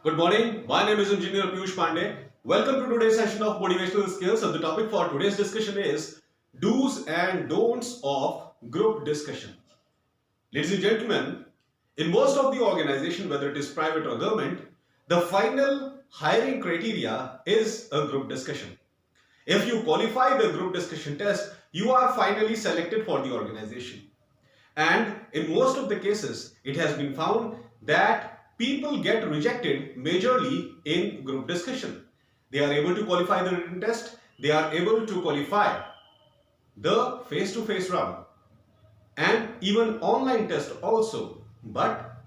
Good morning. My name is Engineer Piyush Pandey. Welcome to today's session of Motivational Skills. And the topic for today's discussion is do's and don'ts of group discussion. Ladies and gentlemen, in most of the organization, whether it is private or government, the final hiring criteria is a group discussion. If you qualify the group discussion test, you are finally selected for the organization. And in most of the cases, it has been found that people get rejected majorly in group discussion. They are able to qualify the written test, they are able to qualify the face-to-face round and even online test also. But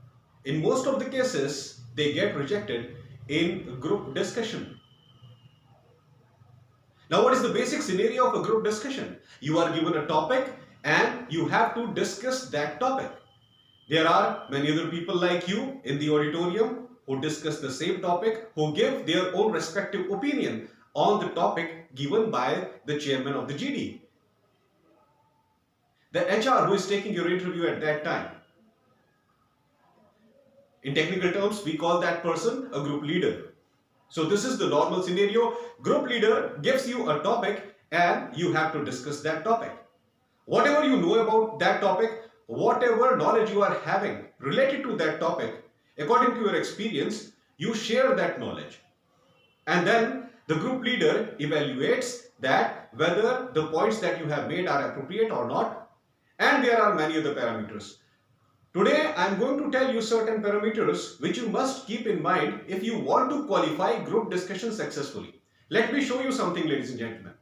in most of the cases, they get rejected in group discussion. Now, what is the basic scenario of a group discussion? You are given a topic and you have to discuss that topic. There are many other people like you in the auditorium who discuss the same topic, who give their own respective opinion on the topic given by the chairman of the GD. The HR who is taking your interview at that time. In technical terms, we call that person a group leader. So this is the normal scenario. Group leader gives you a topic and you have to discuss that topic. Whatever you know about that topic, whatever knowledge you are having related to that topic, according to your experience, you share that knowledge. And then the group leader evaluates that whether the points that you have made are appropriate or not. And there are many other parameters. Today, I am going to tell you certain parameters which you must keep in mind if you want to qualify group discussion successfully. Let me show you something, ladies and gentlemen.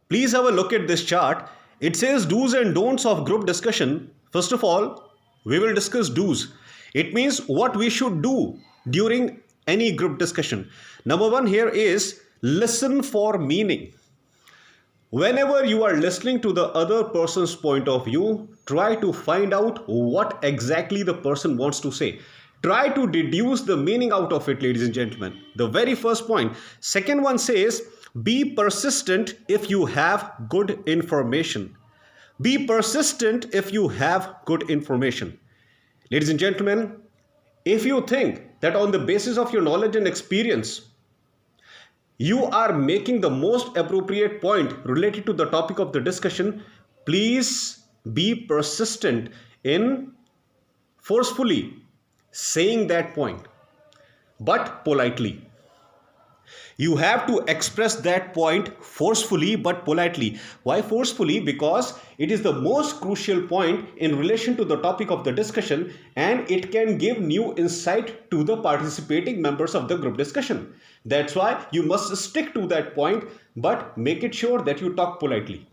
Please have a look at this chart. It says do's and don'ts of group discussion. First of all, we will discuss do's. It means what we should do during any group discussion. Number one here is listen for meaning. Whenever you are listening to the other person's point of view, try to find out what exactly the person wants to say. Try to deduce the meaning out of it, ladies and gentlemen. The very first point. Second one says, be persistent if you have good information. Be persistent if you have good information. Ladies and gentlemen, if you think that on the basis of your knowledge and experience, you are making the most appropriate point related to the topic of the discussion, please be persistent in forcefully saying that point, but politely. You have to express that point forcefully but politely. Why forcefully? Because it is the most crucial point in relation to the topic of the discussion and it can give new insight to the participating members of the group discussion. That's why you must stick to that point but make it sure that you talk politely.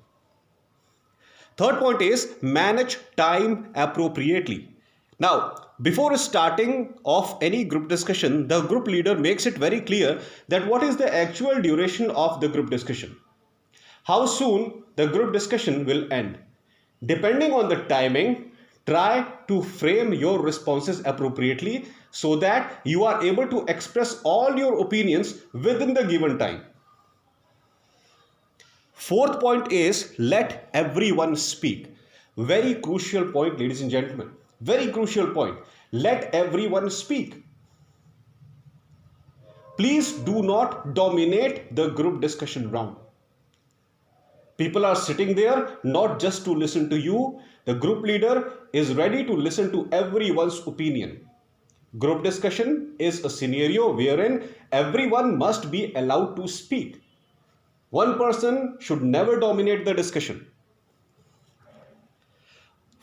Third point is manage time appropriately. Now, before starting off any group discussion, the group leader makes it very clear that what is the actual duration of the group discussion. How soon the group discussion will end. Depending on the timing, try to frame your responses appropriately so that you are able to express all your opinions within the given time. Fourth point is let everyone speak. Very crucial point, ladies and gentlemen. Very crucial point. Let everyone speak. Please do not dominate the group discussion round. People are sitting there not just to listen to you. The group leader is ready to listen to everyone's opinion. Group discussion is a scenario wherein everyone must be allowed to speak. One person should never dominate the discussion.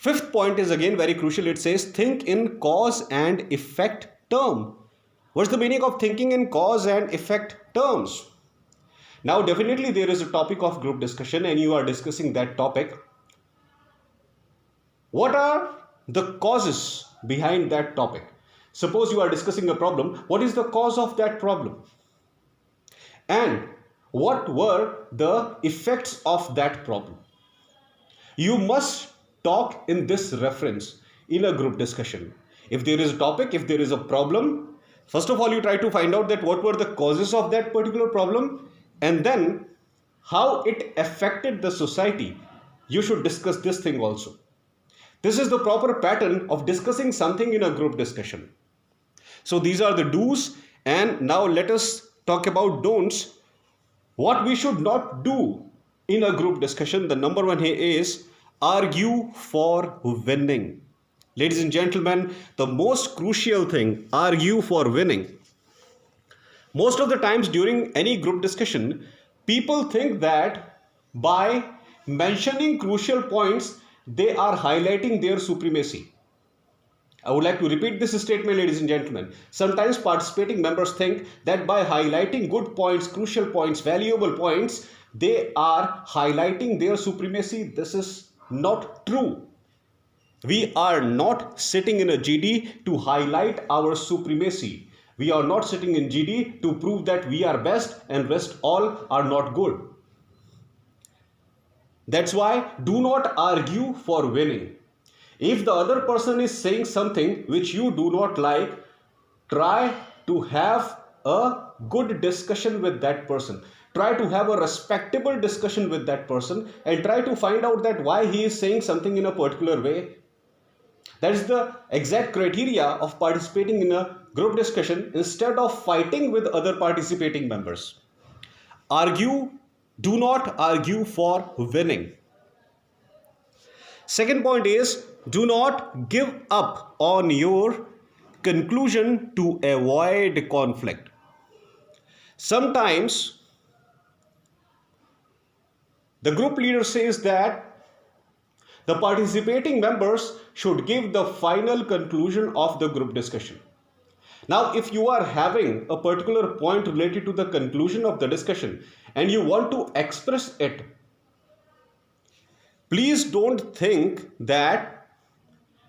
Fifth point is again very crucial. It says think in cause and effect term. What's the meaning of thinking in cause and effect terms? Now definitely there is a topic of group discussion and you are discussing that topic. What are the causes behind that topic? Suppose you are discussing a problem. What is the cause of that problem? And what were the effects of that problem? You must talk in this reference in a group discussion. If there is a topic, if there is a problem, first of all you try to find out that what were the causes of that particular problem and then how it affected the society you should discuss this thing also. This is the proper pattern of discussing something in a group discussion. So these are the do's, and now let us talk about don'ts. What we should not do in a group discussion. The number one here is argue for winning. Ladies and gentlemen, the most crucial thing, argue for winning. Most of the times during any group discussion, people think that by mentioning crucial points, they are highlighting their supremacy. I would like to repeat this statement, ladies and gentlemen. Sometimes participating members think that by highlighting good points, crucial points, valuable points, they are highlighting their supremacy. This is not true. We are not sitting in a GD to highlight our supremacy. We are not sitting in GD to prove that we are best and rest all are not good. That's why do not argue for winning. If the other person is saying something which you do not like, try to have a good discussion with that person. Try to have a respectable discussion with that person and try to find out that why he is saying something in a particular way. That is the exact criteria of participating in a group discussion instead of fighting with other participating members. Argue, do not argue for winning. Second point is, do not give up on your conclusion to avoid conflict. Sometimes the group leader says that the participating members should give the final conclusion of the group discussion. Now, if you are having a particular point related to the conclusion of the discussion and you want to express it, please don't think that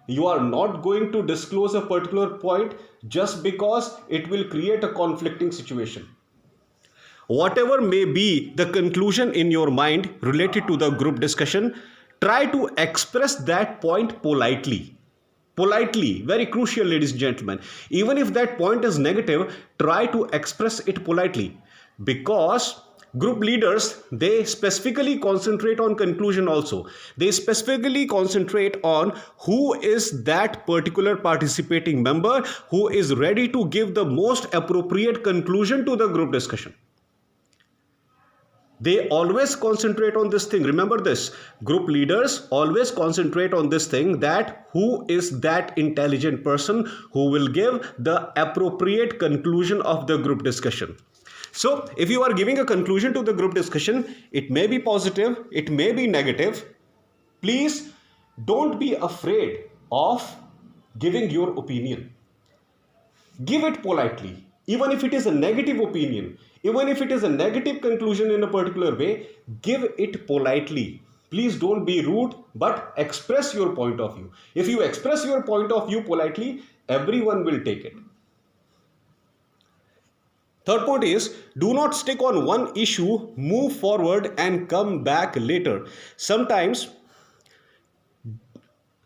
you are not going to disclose a particular point just because it will create a conflicting situation. Whatever may be the conclusion in your mind related to the group discussion, try to express that point politely. Politely, very crucial, ladies and gentlemen. Even if that point is negative, try to express it politely, because group leaders, they specifically concentrate on conclusion also. They specifically concentrate on who is that particular participating member who is ready to give the most appropriate conclusion to the group discussion. They always concentrate on this thing. Remember this, group leaders always concentrate on this thing, that who is that intelligent person who will give the appropriate conclusion of the group discussion. So if you are giving a conclusion to the group discussion, it may be positive, it may be negative. Please don't be afraid of giving your opinion. Give it politely. Even if it is a negative opinion, even if it is a negative conclusion in a particular way, give it politely. Please don't be rude, but express your point of view. If you express your point of view politely, everyone will take it. Third point is, do not stick on one issue, move forward and come back later. Sometimes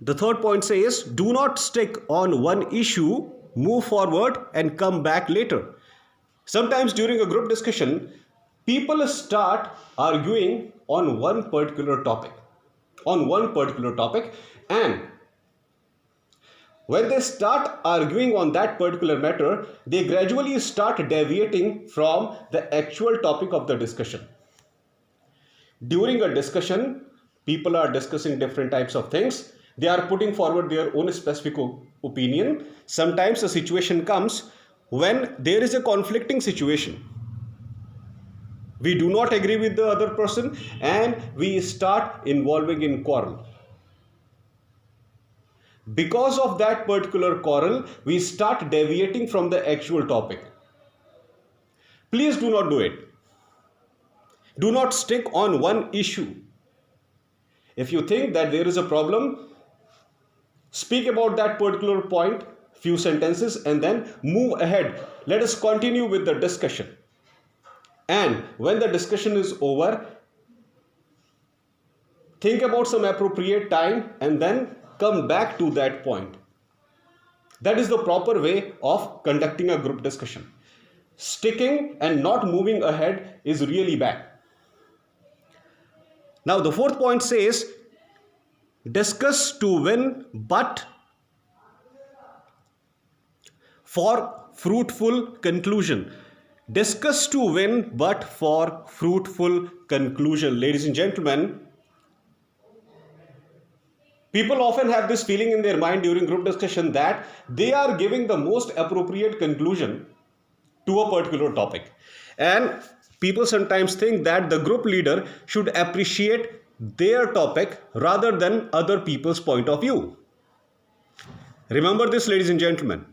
the third point says, do not stick on one issue, move forward and come back later. Sometimes during a group discussion, people start arguing on one particular topic, and when they start arguing on that particular matter, they gradually start deviating from the actual topic of the discussion. During a discussion, people are discussing different types of things. They are putting forward their own specific opinion. Sometimes a situation comes when there is a conflicting situation. We do not agree with the other person and we start involving in quarrel. Because of that particular quarrel, we start deviating from the actual topic. Please do not do it. Do not stick on one issue. If you think that there is a problem, speak about that particular point, few sentences, and then move ahead. Let us continue with the discussion. And when the discussion is over, think about some appropriate time and then come back to that point. That is the proper way of conducting a group discussion. Sticking and not moving ahead is really bad. Now the fourth point says, discuss to win, but for fruitful conclusion. Discuss to win, but for fruitful conclusion. Ladies and gentlemen, people often have this feeling in their mind during group discussion that they are giving the most appropriate conclusion to a particular topic. And people sometimes think that the group leader should appreciate their topic rather than other people's point of view. Remember this, ladies and gentlemen.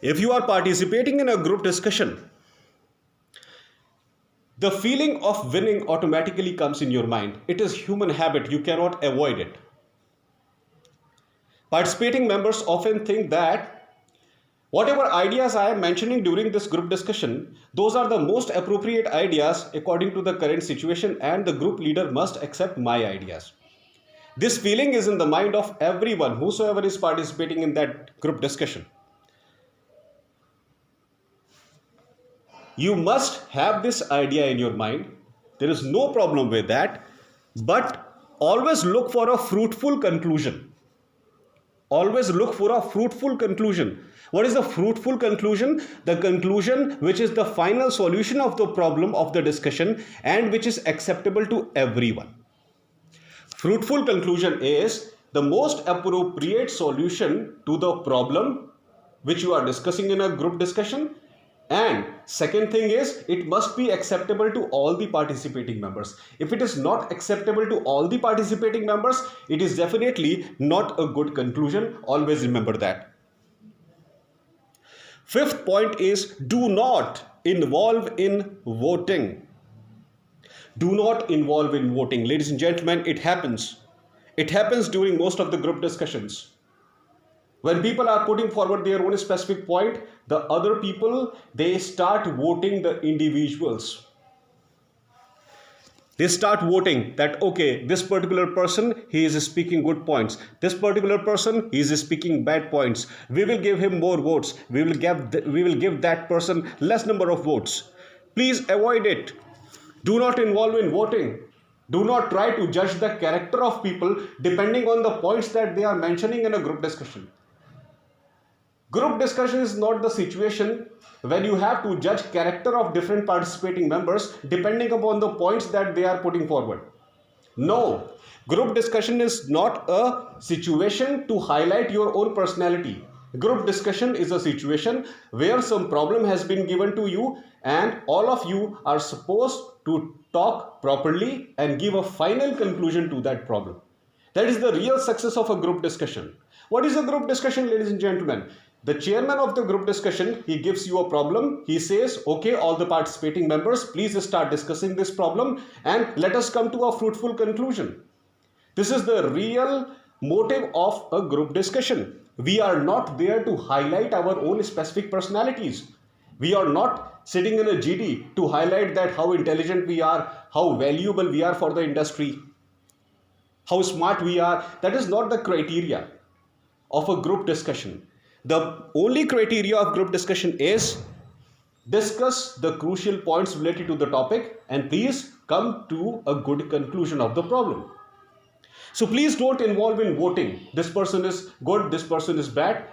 If you are participating in a group discussion, the feeling of winning automatically comes in your mind. It is human habit. You cannot avoid it. Participating members often think that whatever ideas I am mentioning during this group discussion, those are the most appropriate ideas according to the current situation, and the group leader must accept my ideas. This feeling is in the mind of everyone, whosoever is participating in that group discussion. You must have this idea in your mind. There is no problem with that, but always look for a fruitful conclusion. Always look for a fruitful conclusion. What is the fruitful conclusion? The conclusion which is the final solution of the problem of the discussion and which is acceptable to everyone. Fruitful conclusion is the most appropriate solution to the problem which you are discussing in a group discussion. And second thing is, it must be acceptable to all the participating members. If it is not acceptable to all the participating members, it is definitely not a good conclusion. Always remember that. Fifth point is, do not involve in voting. Do not involve in voting. Ladies and gentlemen, it happens. It happens during most of the group discussions. When people are putting forward their own specific point, the other people, they start voting the individuals. They start voting that, okay, this particular person, he is speaking good points. This particular person, he is speaking bad points. We will give him more votes. We will give that person less number of votes. Please avoid it. Do not involve in voting. Do not try to judge the character of people depending on the points that they are mentioning in a group discussion. Group discussion is not the situation when you have to judge character of different participating members depending upon the points that they are putting forward. No, group discussion is not a situation to highlight your own personality. Group discussion is a situation where some problem has been given to you and all of you are supposed to talk properly and give a final conclusion to that problem. That is the real success of a group discussion. What is a group discussion, ladies and gentlemen? The chairman of the group discussion, he gives you a problem. He says, okay, all the participating members, please start discussing this problem and let us come to a fruitful conclusion. This is the real motive of a group discussion. We are not there to highlight our own specific personalities. We are not sitting in a GD to highlight that how intelligent we are, how valuable we are for the industry, how smart we are. That is not the criteria of a group discussion. The only criteria of group discussion is discuss the crucial points related to the topic and please come to a good conclusion of the problem. So please don't involve in voting. This person is good, this person is bad,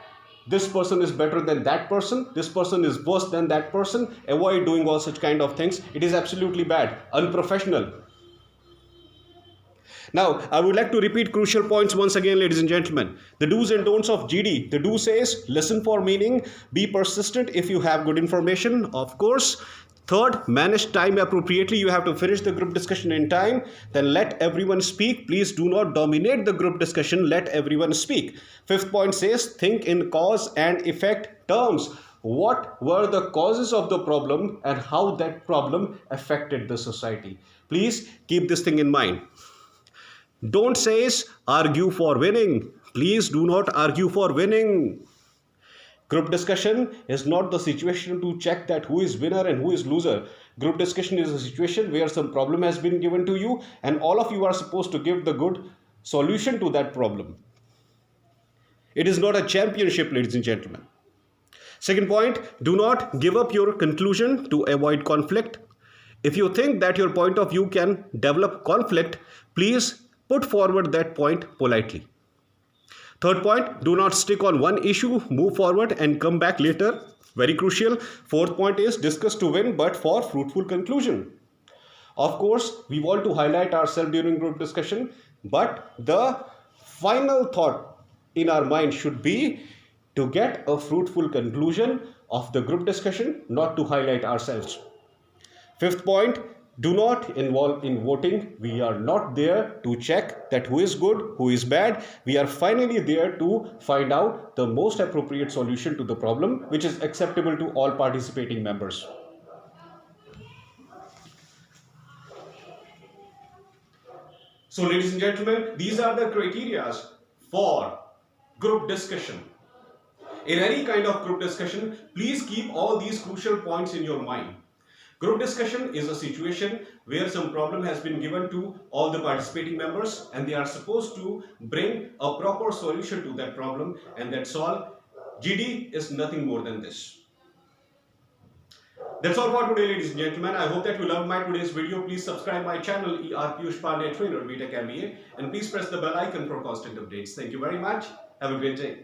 this person is better than that person, this person is worse than that person. Avoid doing all such kind of things. It is absolutely bad, unprofessional. Now, I would like to repeat crucial points once again, ladies and gentlemen. The do's and don'ts of GD. The do says, listen for meaning, be persistent if you have good information, of course. Third, manage time appropriately. You have to finish the group discussion in time. Then let everyone speak. Please do not dominate the group discussion. Let everyone speak. Fifth point says, think in cause and effect terms. What were the causes of the problem and how that problem affected the society? Please keep this thing in mind. Don't says argue for winning. Please do not argue for winning. Group discussion is not the situation to check that who is winner and who is loser. Group discussion is a situation where some problem has been given to you and all of you are supposed to give the good solution to that problem. It is not a championship, ladies and gentlemen. Second point, do not give up your conclusion to avoid conflict. If you think that your point of view can develop conflict, please put forward that point politely. Third point, do not stick on one issue, move forward and come back later. Very crucial. Fourth point is discuss to win but for fruitful conclusion. Of course, we want to highlight ourselves during group discussion, but the final thought in our mind should be to get a fruitful conclusion of the group discussion, not to highlight ourselves. Fifth point, do not involve in voting. We are not there to check that who is good, who is bad. We are finally there to find out the most appropriate solution to the problem, which is acceptable to all participating members. So, ladies and gentlemen, these are the criteria for group discussion. In any kind of group discussion, please keep all these crucial points in your mind. Group discussion is a situation where some problem has been given to all the participating members and they are supposed to bring a proper solution to that problem, and that's all. GD is nothing more than this. That's all for today, ladies and gentlemen. I hope that you loved my today's video. Please subscribe my channel, ER Piyush Pandey Trainer, BTech MBA, and please press the bell icon for constant updates. Thank you very much. Have a great day.